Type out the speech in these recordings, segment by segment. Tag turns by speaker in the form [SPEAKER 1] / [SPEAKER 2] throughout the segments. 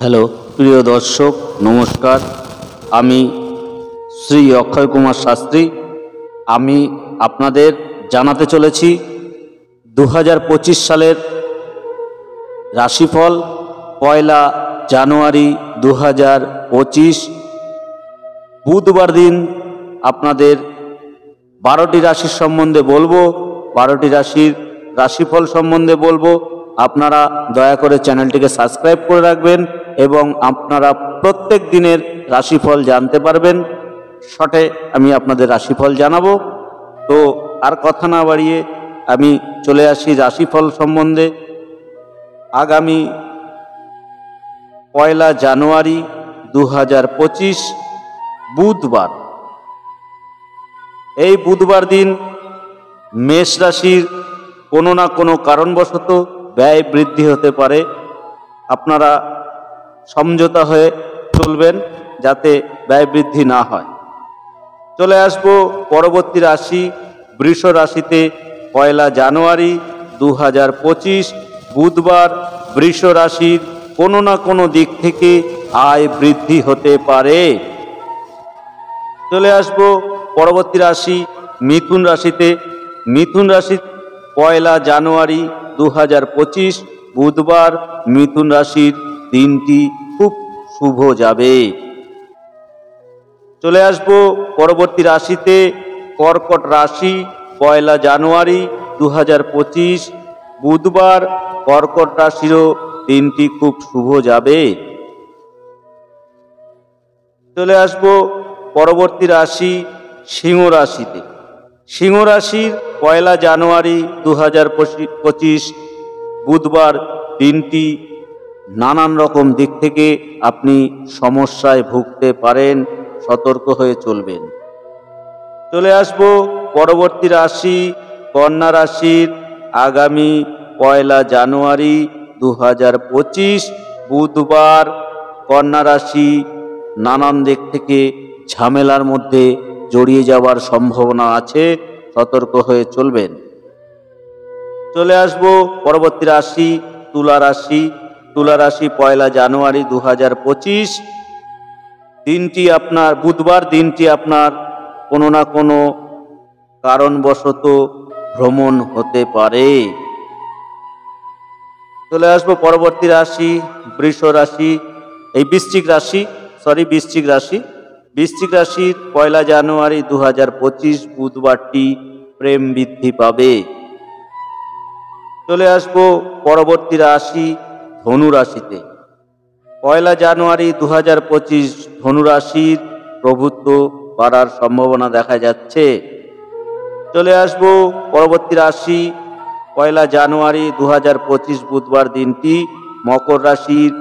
[SPEAKER 1] Hello প্রিয় দর্শক, নমস্কার। আমি শ্রী অক্ষয় কুমার শাস্ত্রী। আমি আপনাদের জানাতে চলেছি 2025 সালের রাশিফল। 1 জানুয়ারি 2025 বুধবার দিন আপনাদের 12টি রাশির সম্বন্ধে বলবো, 12টি রাশির রাশিফল সম্বন্ধে বলবো। আপনারা দয়া করে চ্যানেলটিকে সাবস্ক্রাইব করে রাখবেন এবং আপনারা প্রত্যেক দিনের রাশিফল জানতে পারবেন। শর্টে আমি আপনাদের রাশিফল জানাবো। তো আর কথা না বাড়িয়ে আমি চলে আসি রাশিফল সম্বন্ধে। আগামী 1 জানুয়ারি 2025 বুধবার, এই বুধবার দিন মেষ রাশির কোনো না কোনো কারণবশত ব্যয় বৃদ্ধি হতে পারে। আপনারা সমঝোতা হয়ে চলবেন যাতে ব্যয় বৃদ্ধি না হয়। চলে আসবো পরবর্তী রাশি বৃষ রাশিতে। 1 জানুয়ারি 2025 বুধবার বৃষ রাশির কোনো না কোনো দিক থেকে আয় বৃদ্ধি হতে পারে। চলে আসবো পরবর্তী রাশি মিথুন রাশিতে। মিথুন রাশি 1 জানুয়ারি 2025 বুধবার মিথুন রাশির দিনটি খুব শুভ যাবে। চলে আসবো পরবর্তী রাশিতে কর্কট রাশি। 1 জানুয়ারি 2025 বুধবার কর্কট রাশিরও দিনটি খুব শুভ যাবে। চলে আসবো পরবর্তী রাশি সিংহ রাশিতে। সিংহ রাশির 1 জানুয়ারি 2025 বুধবার দিনটি নানান রকম দিক থেকে আপনি সমস্যায় ভুগতে পারেন, সতর্ক হয়ে চলবেন। চলে আসবো পরবর্তী রাশি কন্যা রাশির। আগামী 1 জানুয়ারি 2025 বুধবার কন্যা রাশি নানান দিক থেকে ঝামেলার মধ্যে জড়িয়ে যাওয়ার সম্ভাবনা আছে, সতর্ক হয়ে চলবেন। চলে আসবো পরবর্তী রাশি তুলা রাশি। তুলা রাশি 1 জানুয়ারি 2025 দিনটি আপনার বুধবার দিনটি আপনার কোনো না কোনো কারণবশত ভ্রমণ হতে পারে। চলে আসবো পরবর্তী রাশি বৃষ রাশি, বৃশ্চিক রাশি। বৃশ্চিক রাশির 1 জানুয়ারি 2025 বুধবারটি প্রেম বৃদ্ধি পাবে। চলে আসবো পরবর্তী রাশি ধনু রাশিতে। 1 জানুয়ারি 2025 ধনু রাশির প্রভুত্ব বাড়ার সম্ভাবনা দেখা যাচ্ছে। চলে আসবো পরবর্তী রাশি 1 জানুয়ারি 2025 বুধবার দিনটি মকর রাশির।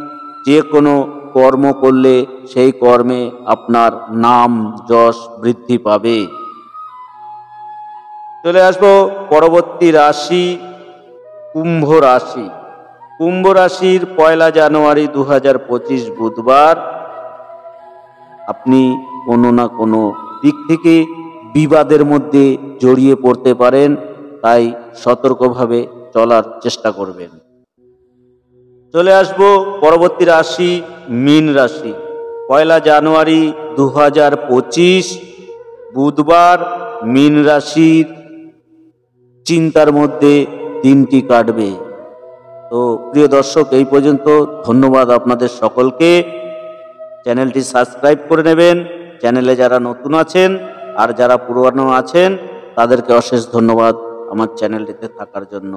[SPEAKER 1] যে কোনো কর্ম করলে সেই কর্মে আপনার নাম যশ বৃদ্ধি পাবে। চলে আসবো পরবর্তী রাশি কুম্ভ রাশি। কুম্ভ রাশির 1 জানুয়ারি 2025 বুধবার আপনি কোনো না কোনো দিক থেকে বিবাদের মধ্যে জড়িয়ে পড়তে পারেন, তাই সতর্কভাবে চলার চেষ্টা করবেন। চলে আসবো পরবর্তী রাশি মীন রাশি। 1 জানুয়ারি 2025 বুধবার মীন রাশির চিন্তার মধ্যে দিনটি কাটবে। তো প্রিয় দর্শক, এই পর্যন্ত। ধন্যবাদ আপনাদের সকলকে। চ্যানেলটি সাবস্ক্রাইব করে নেবেন চ্যানেলে যারা নতুন আছেন, আর যারা পুরনো আছেন তাদেরকে অশেষ ধন্যবাদ আমার চ্যানেলটিতে থাকার জন্য।